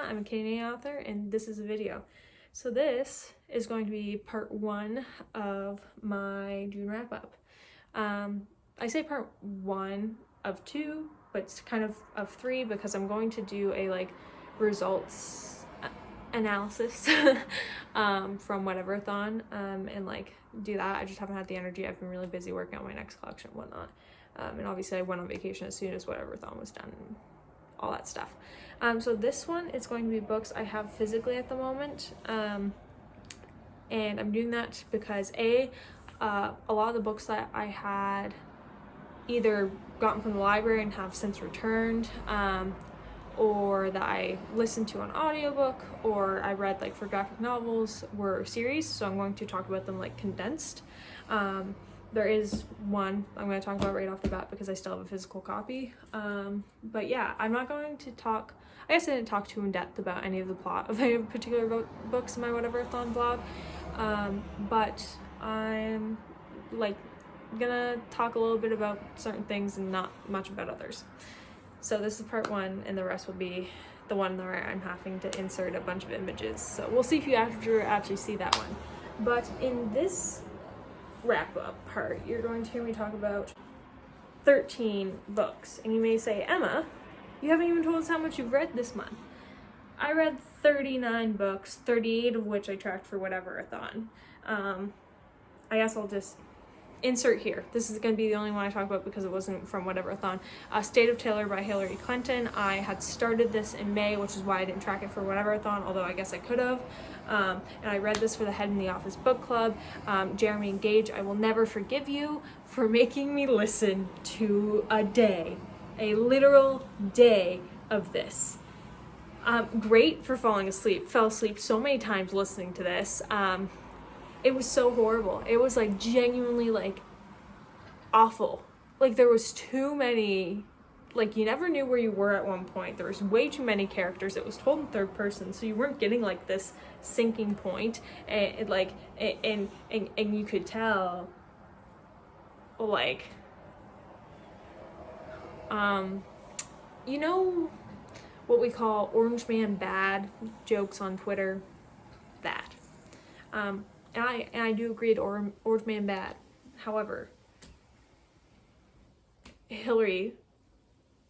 I'm a Canadian author, and this is a video. So this is going to be part 1 of my June wrap-up. I say part 1 of 2, but it's kind of 3 because I'm going to do a results analysis from Whatever-a-thon and do that. I just haven't had the energy. I've been really busy working on my next collection and whatnot. And obviously I went on vacation as soon as Whatever-a-thon was done and all that stuff. So this one is going to be books I have physically at the moment. And I'm doing that because a lot of the books that I had either gotten from the library and have since returned, or that I listened to on audiobook, or I read for graphic novels were series, so I'm going to talk about them condensed. There is one I'm going to talk about right off the bat because I still have a physical copy. But yeah, I'm not going to talk, I guess I didn't talk too in depth about any of the plot of any particular books in my Whatever-a-thon blog. But I'm gonna talk a little bit about certain things and not much about others. So this is part 1, and the rest will be the one where I'm having to insert a bunch of images. So we'll see if you actually see that one. But in this wrap-up part, you're going to hear me talk about 13 books. And you may say, Emma, you haven't even told us how much you've read this month. I read 39 books, 38 of which I tracked for Whatever-a-thon. I guess I'll just insert here. This is going to be the only one I talk about because it wasn't from Whatever-a-thon. State of Taylor by Hillary Clinton. I had started this in May, which is why I didn't track it for Whatever-a-thon, although I guess I could have. And I read this for the Head in the Office book club. Jeremy and Gage, I will never forgive you for making me listen to a literal day of this. Great for falling asleep. Fell asleep so many times listening to this. It was so horrible. It was genuinely awful. There was too many, you never knew where you were at one point. There was way too many characters. It was told in third person, so you weren't getting this sinking point, and you could tell you know what we call Orange Man bad jokes on Twitter? That. And I do agree to Orange Man bad. However, Hillary,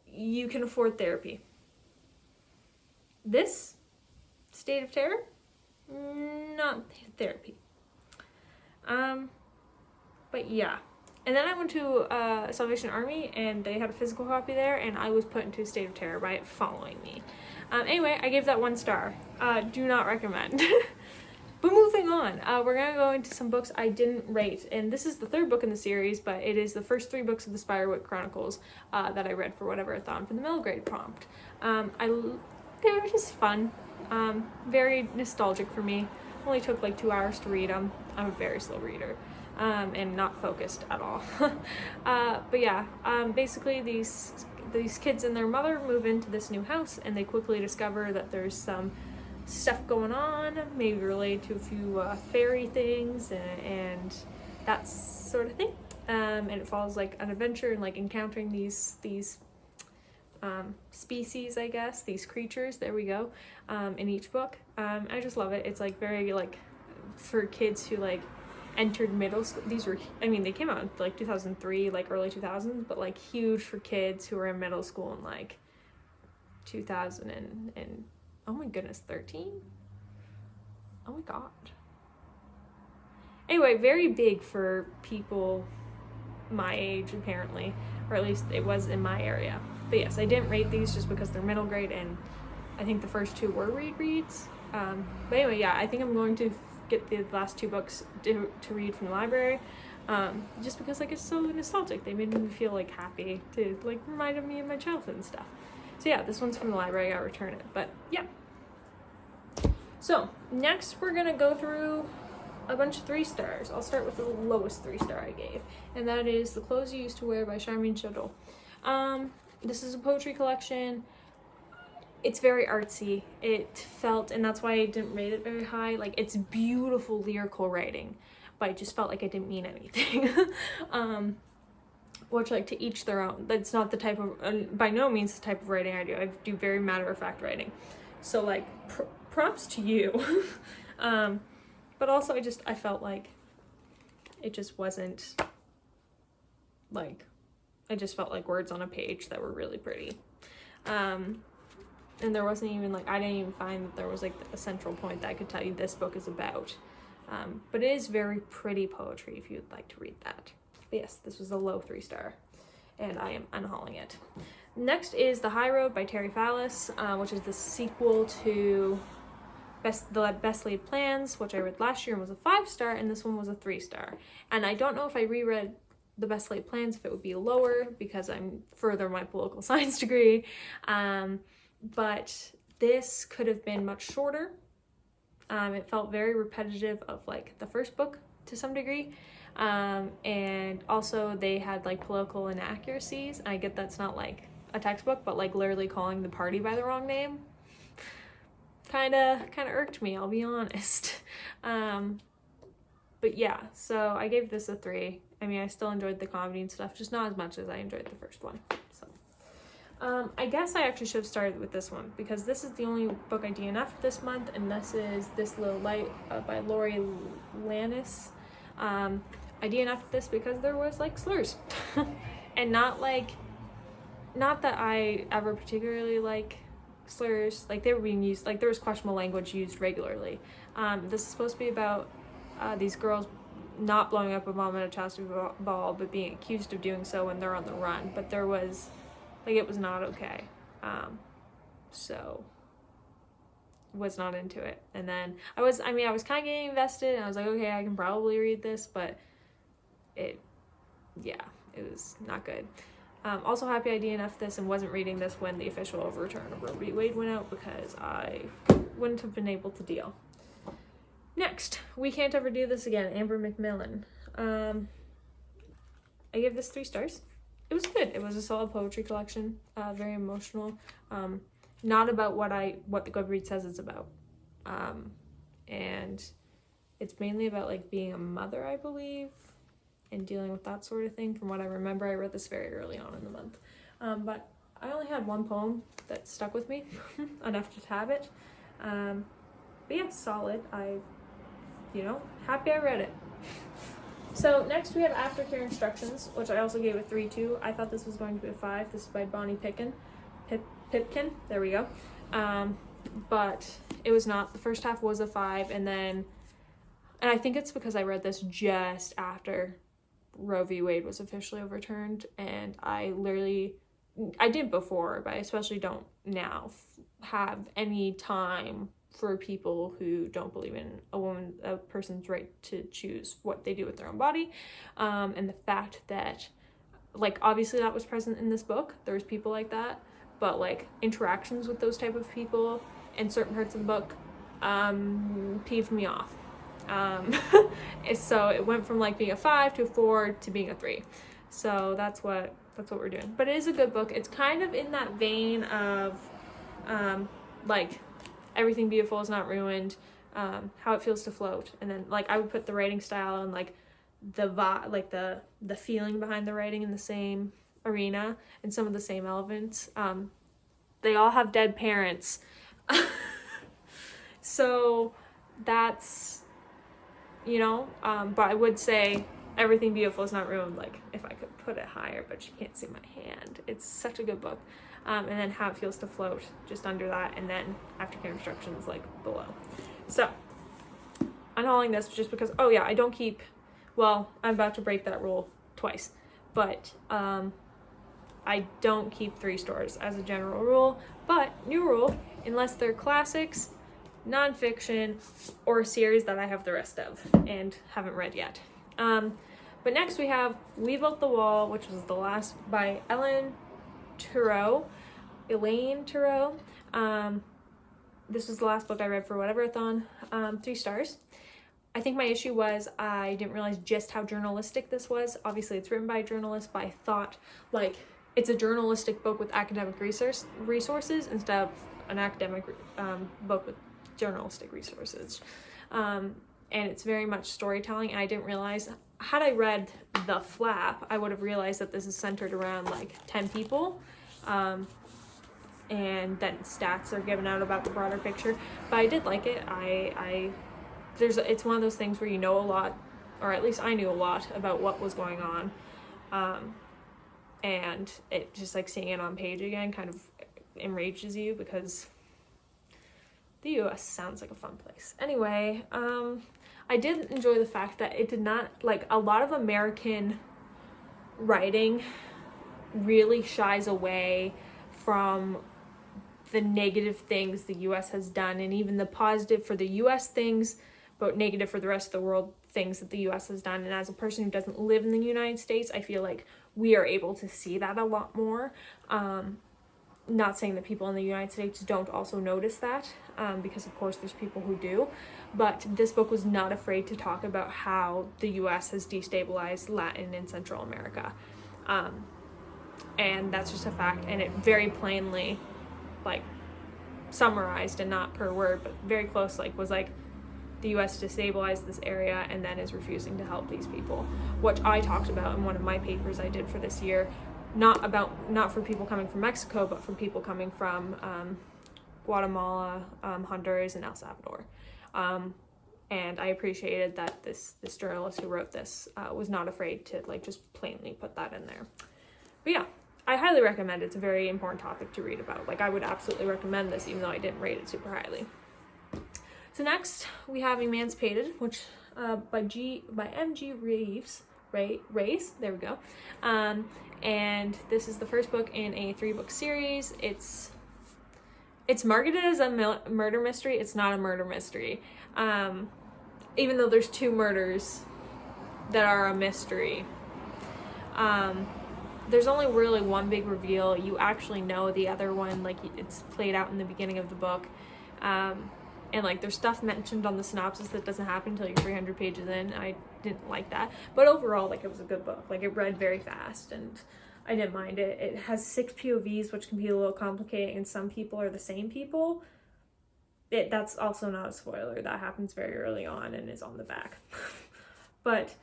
you can afford therapy. This State of Terror, not therapy. But yeah. And then I went to Salvation Army, and they had a physical copy there, and I was put into a state of terror by it following me. Anyway, I gave that 1 star. Do not recommend. But moving on, we're going to go into some books I didn't rate. And this is the 3rd book in the series, but it is the first 3 books of the Spiderwick Chronicles that I read for Whatever-a-thon for the middle grade prompt. They were just fun. Very nostalgic for me. Only took 2 hours to read them. I'm a very slow reader. And not focused at all. But yeah, basically these kids and their mother move into this new house, and they quickly discover that there's some stuff going on, maybe related to a few fairy things and that sort of thing. And it follows an adventure and encountering these species, I guess, these creatures, there we go, in each book. I just love it. It's very for kids who entered middle school. These were, they came out in 2003, early 2000s, but huge for kids who were in middle school in 2000 and oh my goodness, 13? Oh my god. Anyway, very big for people my age, apparently, or at least it was in my area. But yes, I didn't rate these just because they're middle grade, and I think the first 2 were reads. But anyway, yeah, I think I'm going to get the last 2 books to read from the library, just because it's so nostalgic. They made me feel happy to reminded me of my childhood and stuff. So yeah, this one's from the library. I gotta return it, but yeah. So next we're gonna go through a bunch of 3 stars. I'll start with the lowest 3 star I gave, and that is The Clothes You Used to Wear by Charmaine Chudel. This is a poetry collection. It's very artsy. It felt, and that's why I didn't rate it very high, it's beautiful lyrical writing, but I just felt like I didn't mean anything. Which, to each their own. That's not the type of, by no means the type of writing I do. I do very matter-of-fact writing. So like props to you. But also I felt like it just wasn't like, I just felt like words on a page that were really pretty. And there wasn't even like, I didn't even find that there was like a central point that I could tell you this book is about. But it is very pretty poetry if you'd like to read that. But yes, this was a low 3-star, and I am unhauling it. Next is The High Road by Terry Fallis, which is the sequel to the Best Laid Plans, which I read last year and was a 5-star, and this one was a 3-star. And I don't know if I reread the Best Laid Plans if it would be lower, because I'm further my political science degree. But this could have been much shorter. It felt very repetitive of like the first book to some degree. And also they had like political inaccuracies. I get that's not like a textbook, but like literally calling the party by the wrong name kind of irked me, I'll be honest. But yeah, so I gave this a 3. I mean, I still enjoyed the comedy and stuff, just not as much as I enjoyed the first one. So I guess I actually should have started with this one, because this is the only book I DNF'd this month, and this is This Little Light by Lori Lannis. I DNF'd this because there was like slurs. And not that I ever particularly like slurs, like they were being used, like there was questionable language used regularly. This is supposed to be about these girls not blowing up a bomb at a chastity ball, but being accused of doing so when they're on the run. But there was, like, it was not okay. So was not into it. And then I was kind of getting invested, and I was like, okay, I can probably read this, but it was not good. Also happy I DNF'd this and wasn't reading this when the official overturn of Roe v. Wade went out, because I wouldn't have been able to deal. Next, We Can't Ever Do This Again, Amber McMillan. I gave this 3 stars. It was good. It was a solid poetry collection, very emotional. Not about what the Goodreads says it's about. And it's mainly about like being a mother, I believe, and dealing with that sort of thing. From what I remember, I read this very early on in the month. But I only had one poem that stuck with me, enough to tab it. But yeah, solid. Happy I read it. So next we have Aftercare Instructions, which I also gave a 3 to. I thought this was going to be a 5. This is by Bonnie Pipkin. There we go. But it was not. The first half was a 5, and I think it's because I read this just after Roe v. Wade was officially overturned, and I didn't before, but I especially don't now have any time for people who don't believe in a person's right to choose what they do with their own body. And the fact that, like, obviously that was present in this book. There was people like that, but like interactions with those type of people in certain parts of the book peeved me off. So it went from like being a 5 to a 4 to being a 3. So that's what we're doing. But it is a good book. It's kind of in that vein of like Everything Beautiful Is Not Ruined, How It Feels to Float, and then like I would put the writing style and like the feeling behind the writing in the same arena, and some of the same elements. They all have dead parents. So that's, but I would say Everything Beautiful Is Not Ruined, like if I could put it higher, but you can't see my hand. It's such a good book. And then How It Feels to Float just under that, and then Aftercare Instructions like below. So I'm hauling this just because, I don't keep, I'm about to break that rule twice, but I don't keep 3 stores as a general rule, but new rule, unless they're classics, nonfiction, or a series that I have the rest of and haven't read yet. But next we have We Built the Wall, which was the last by Elaine Turow. This was the last book I read for Whatever-a-thon. 3 stars. I think my issue was I didn't realize just how journalistic this was. Obviously it's written by a journalist, but I thought like it's a journalistic book with academic resources instead of an academic book with journalistic resources. And it's very much storytelling, and I didn't realize, had I read the flap, I would have realized that this is centered around like 10 people. and then stats are given out about the broader picture. But I did like it. It's one of those things where you know a lot, or at least I knew a lot about what was going on, and it just like seeing it on page again kind of enrages you, because the US sounds like a fun place. Anyway, I did enjoy the fact that it did not, like, a lot of American writing really shies away from the negative things the US has done, and even the positive for the US things, but negative for the rest of the world things that the US has done. And as a person who doesn't live in the United States, I feel like we are able to see that a lot more. Not saying that people in the United States don't also notice that, because of course there's people who do, but this book was not afraid to talk about how the US has destabilized Latin and Central America. And that's just a fact, and it very plainly, like, summarized, and not per word, but very close, like, was like, the US destabilized this area and then is refusing to help these people, which I talked about in one of my papers I did for this year, not for people coming from Mexico, but for people coming from Guatemala, Honduras, and El Salvador. And I appreciated that this journalist who wrote this was not afraid to, like, just plainly put that in there. But yeah, I highly recommend it. It's a very important topic to read about. Like, I would absolutely recommend this, even though I didn't rate it super highly. So next we have Emancipated, which by M.G. Reeves, there we go. And this is the first book in a 3-book series. It's marketed as a murder mystery. It's not a murder mystery. Even though there's 2 murders that are a mystery. There's only really one big reveal. You actually know the other one, like, it's played out in the beginning of the book. And, like, there's stuff mentioned on the synopsis that doesn't happen until you're 300 pages in. I didn't like that. But overall, like, it was a good book. Like, it read very fast, and I didn't mind it. It has 6 POVs, which can be a little complicating, and some people are the same people. That's also not a spoiler. That happens very early on and is on the back. But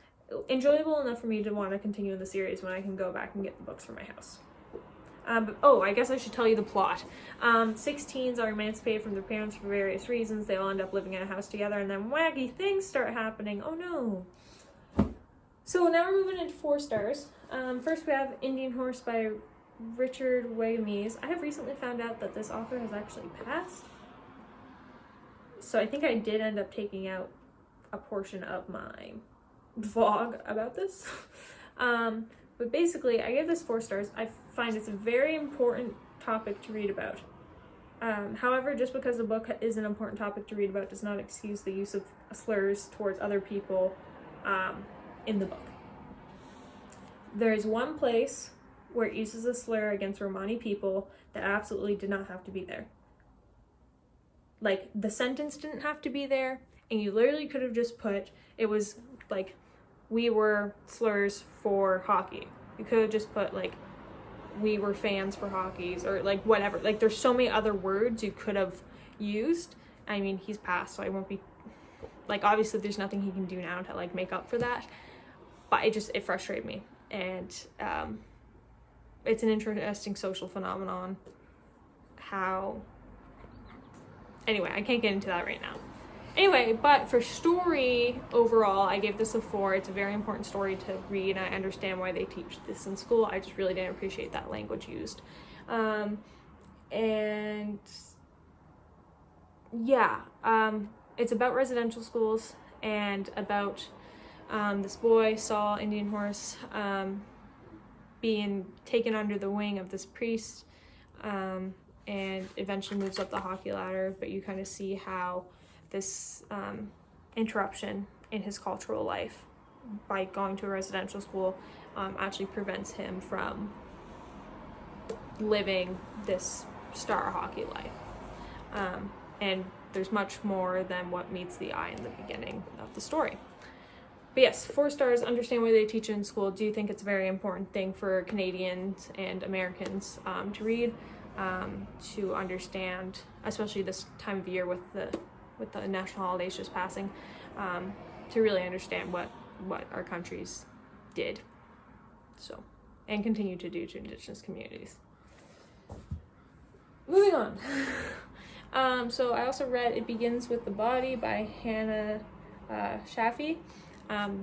enjoyable enough for me to want to continue in the series when I can go back and get the books from my house. I guess I should tell you the plot. 6 teens are emancipated from their parents for various reasons. They all end up living in a house together, and then wacky things start happening. Oh no. So now we're moving into 4 stars. First we have Indian Horse by Richard Wagamese. I have recently found out that this author has actually passed. So I think I did end up taking out a portion of my vlog about this. But basically, I gave this 4 stars. I find it's a very important topic to read about. However, just because the book is an important topic to read about does not excuse the use of slurs towards other people in the book. There is one place where it uses a slur against Romani people that absolutely did not have to be there. Like, the sentence didn't have to be there, and you literally could have just put, it was like, we were slurs for hockey. You could have just put, like, we were fans for hockeys, or, like, whatever. Like, there's so many other words you could have used. I mean, he's passed, so I won't be, like, obviously there's nothing he can do now to, like, make up for that. But it frustrated me. And it's an interesting social phenomenon. Anyway, I can't get into that right now. Anyway, but for story overall, I gave this a 4. It's a very important story to read, and I understand why they teach this in school. I just really didn't appreciate that language used. It's about residential schools, and about this boy, Saul Indian Horse, being taken under the wing of this priest, and eventually moves up the hockey ladder. But you kind of see how this interruption in his cultural life by going to a residential school actually prevents him from living this star hockey life. And there's much more than what meets the eye in the beginning of the story. But yes, 4 stars. Understand why they teach it in school. Do think it's a very important thing for Canadians and Americans to read, to understand, especially this time of year with the national holidays just passing, to really understand what our countries did, and continue to do to Indigenous communities. moving on. So I also read It Begins with the Body by Hannah Shafi.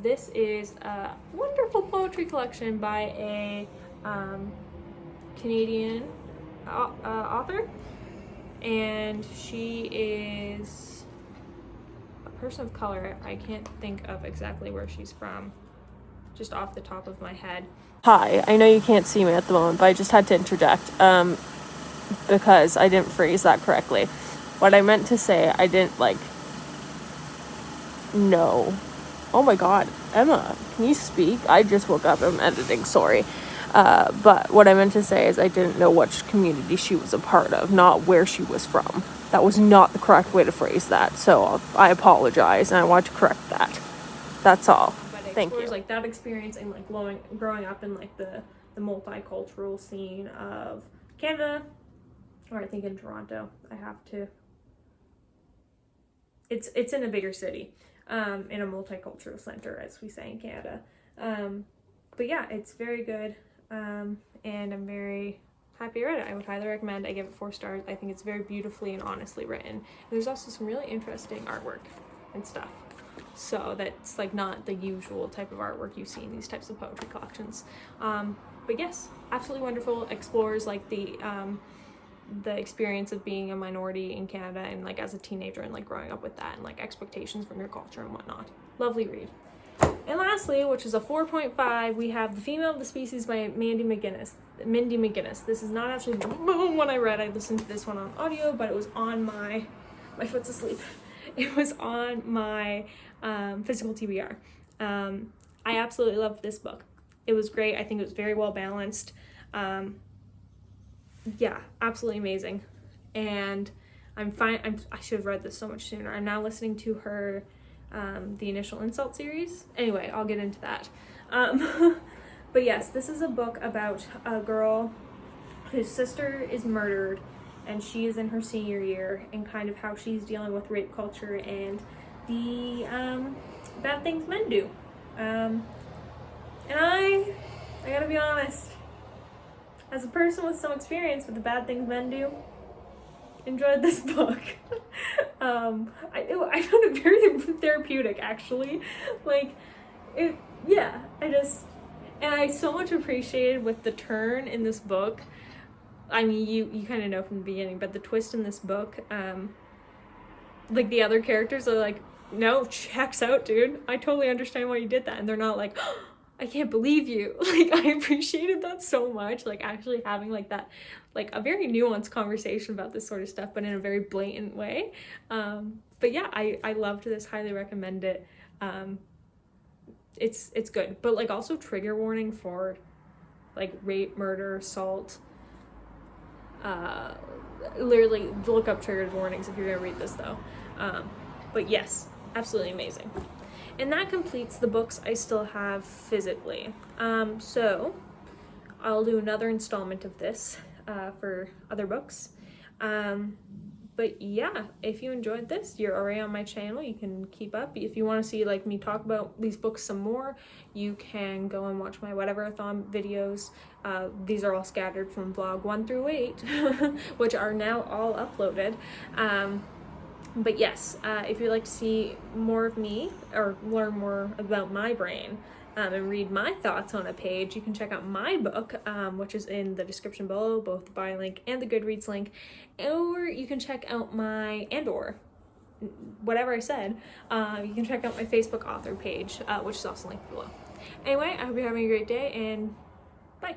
This is a wonderful poetry collection by a Canadian author, and she is a person of color. I can't think of exactly where she's from, just off the top of my head. Hi, I know you can't see me at the moment, but I just had to interject because I didn't phrase that correctly. What I meant to say, I didn't no. Oh my god, Emma, can you speak? I just woke up, I'm editing, sorry. But what I meant to say is I didn't know which community she was a part of, not where she was from. That was not the correct way to phrase that, so I apologize, and I want to correct that. That's all. But it Thank explores, you. like, that experience and, like, growing up in, like, the multicultural scene of Canada, or I think in Toronto. I have to... It's in a bigger city, in a multicultural center, as we say in Canada. But yeah, it's very good, and I'm very happy I read it. I would highly recommend. I give it 4 stars. I think it's very beautifully and honestly written. And there's also some really interesting artwork and stuff. So that's like not the usual type of artwork you see in these types of poetry collections. But yes, absolutely wonderful. Explores like the experience of being a minority in Canada and like as a teenager and like growing up with that and like expectations from your culture and whatnot. Lovely read. And lastly, which is a 4.5, we have The Female of the Species by Mindy McGinnis. This is not actually the one I read. I listened to this one on audio, but it was on my foot's asleep. It was on my physical TBR. I absolutely loved this book. It was great. I think it was very well balanced. Yeah, absolutely amazing. And I should have read this so much sooner. I'm now listening to her The Initial Insult series. Anyway, I'll get into that. But yes, this is a book about a girl whose sister is murdered and she is in her senior year, and kind of how she's dealing with rape culture and the bad things men do. And I gotta be honest, as a person with some experience with the bad things men do, enjoyed this book. I found it very therapeutic, actually. Like, I so much appreciated with the turn in this book. I mean, you kind of know from the beginning, but the twist in this book, like the other characters are like, no, checks out, dude. I totally understand why you did that. And they're not like, oh, I can't believe you. Like, I appreciated that so much. Like, actually having like that, like a very nuanced conversation about this sort of stuff, but in a very blatant way. But yeah, I loved this, highly recommend it. It's good, but like also trigger warning for like rape, murder, assault. Literally look up trigger warnings if you're gonna read this though. But yes, absolutely amazing. And that completes the books I still have physically. So I'll do another installment of this for other books. But yeah, if you enjoyed this, you're already on my channel, you can keep up. If you want to see like me talk about these books some more, you can go and watch my Whatever-a-thon videos. These are all scattered from vlog 1 through 8, which are now all uploaded. But yes, if you'd like to see more of me or learn more about my brain and read my thoughts on a page, you can check out my book, which is in the description below, both the buy link and the Goodreads link, or you can check out my, whatever I said, you can check out my Facebook author page, which is also linked below. Anyway, I hope you're having a great day, and bye.